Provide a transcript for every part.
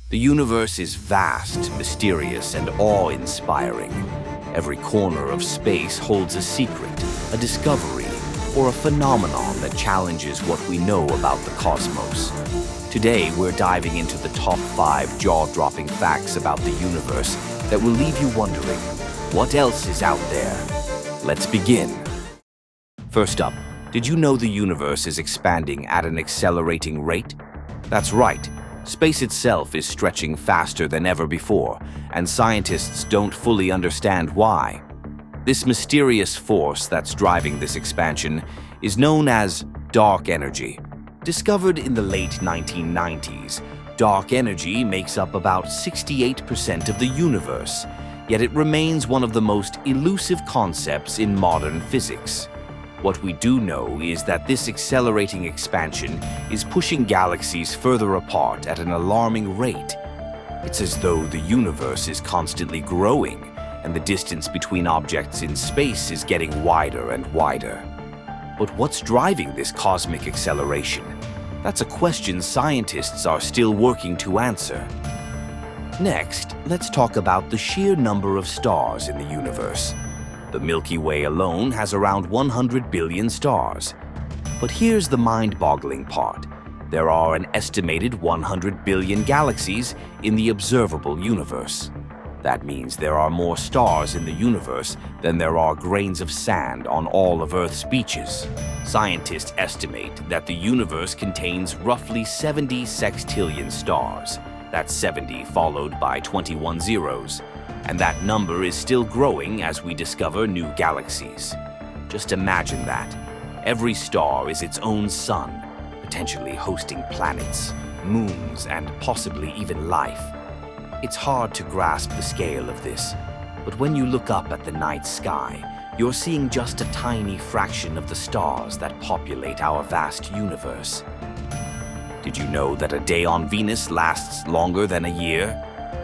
The universe is vast, mysterious, and awe-inspiring. Every corner of space holds a secret, a discovery, or a phenomenon that challenges what we know about the cosmos. Today, we're diving into the top 5 jaw-dropping facts about the universe that will leave you wondering, what else is out there? Let's begin. First up, did you know the universe is expanding at an accelerating rate? That's right. Space itself is stretching faster than ever before, and scientists don't fully understand why. This mysterious force that's driving this expansion is known as dark energy. Discovered in the late 1990s, dark energy makes up about 68% of the universe, yet it remains one of the most elusive concepts in modern physics. What we do know is that this accelerating expansion is pushing galaxies further apart at an alarming rate. It's as though the universe is constantly growing, and the distance between objects in space is getting wider and wider. But what's driving this cosmic acceleration? That's a question scientists are still working to answer. Next, let's talk about the sheer number of stars in the universe. The Milky Way alone has around 100 billion stars. But here's the mind-boggling part. There are an estimated 100 billion galaxies in the observable universe. That means there are more stars in the universe than there are grains of sand on all of Earth's beaches. Scientists estimate that the universe contains roughly 70 sextillion stars. That's 70 followed by 21 zeros. And that number is still growing as we discover new galaxies. Just imagine that. Every star is its own sun, potentially hosting planets, moons, and possibly even life. It's hard to grasp the scale of this, but when you look up at the night sky, you're seeing just a tiny fraction of the stars that populate our vast universe. Did you know that a day on Venus lasts longer than a year?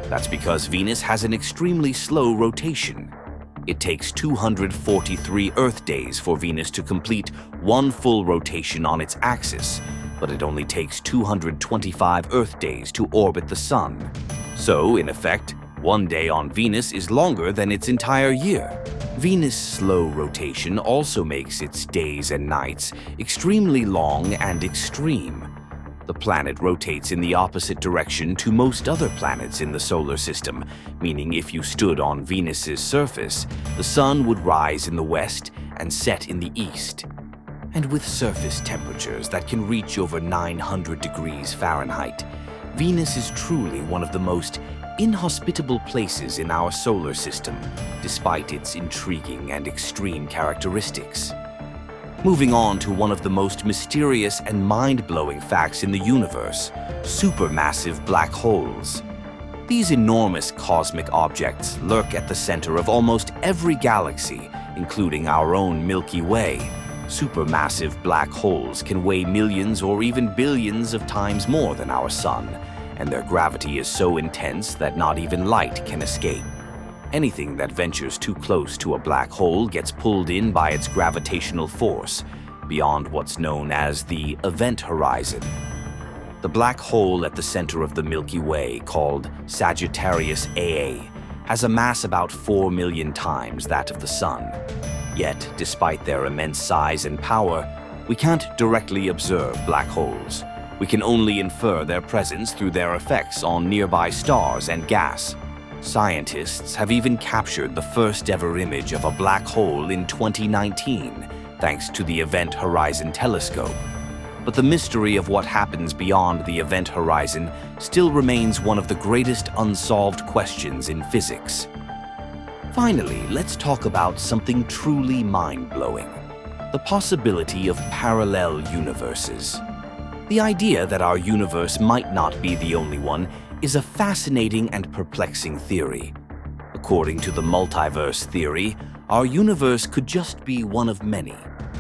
That's because Venus has an extremely slow rotation. It takes 243 Earth days for Venus to complete one full rotation on its axis, but it only takes 225 Earth days to orbit the Sun. So, in effect, one day on Venus is longer than its entire year. Venus' slow rotation also makes its days and nights extremely long and extreme. The planet rotates in the opposite direction to most other planets in the solar system, meaning if you stood on Venus's surface, the sun would rise in the west and set in the east. And with surface temperatures that can reach over 900 degrees Fahrenheit, Venus is truly one of the most inhospitable places in our solar system, despite its intriguing and extreme characteristics. Moving on to one of the most mysterious and mind-blowing facts in the universe, supermassive black holes. These enormous cosmic objects lurk at the center of almost every galaxy, including our own Milky Way. Supermassive black holes can weigh millions or even billions of times more than our sun, and their gravity is so intense that not even light can escape. Anything that ventures too close to a black hole gets pulled in by its gravitational force, beyond what's known as the event horizon. The black hole at the center of the Milky Way, called Sagittarius AA, has a mass about 4 million times that of the Sun. Yet, despite their immense size and power, we can't directly observe black holes. We can only infer their presence through their effects on nearby stars and gas. Scientists have even captured the first ever image of a black hole in 2019, thanks to the Event Horizon Telescope. But the mystery of what happens beyond the event horizon still remains one of the greatest unsolved questions in physics. Finally, let's talk about something truly mind-blowing: the possibility of parallel universes. The idea that our universe might not be the only one is a fascinating and perplexing theory. According to the multiverse theory, our universe could just be one of many,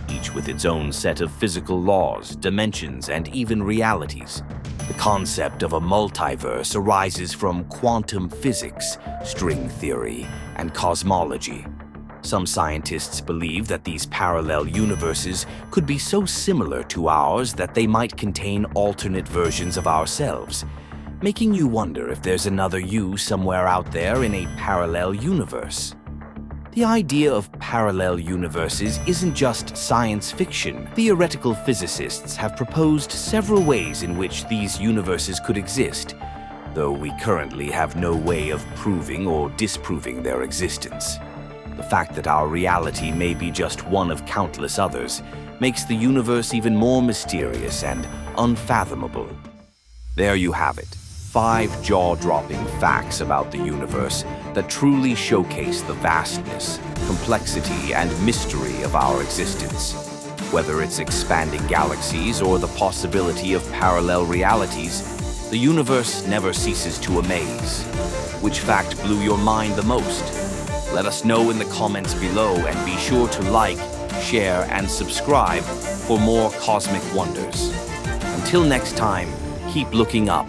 each with its own set of physical laws, dimensions, and even realities. The concept of a multiverse arises from quantum physics, string theory, and cosmology. Some scientists believe that these parallel universes could be so similar to ours that they might contain alternate versions of ourselves. making you wonder if there's another you somewhere out there in a parallel universe. The idea of parallel universes isn't just science fiction. Theoretical physicists have proposed several ways in which these universes could exist, though we currently have no way of proving or disproving their existence. The fact that our reality may be just one of countless others makes the universe even more mysterious and unfathomable. There you have it. 5 jaw-dropping facts about the universe that truly showcase the vastness, complexity, and mystery of our existence. Whether it's expanding galaxies or the possibility of parallel realities, the universe never ceases to amaze. Which fact blew your mind the most? Let us know in the comments below, and be sure to like, share, and subscribe for more cosmic wonders. Until next time, keep looking up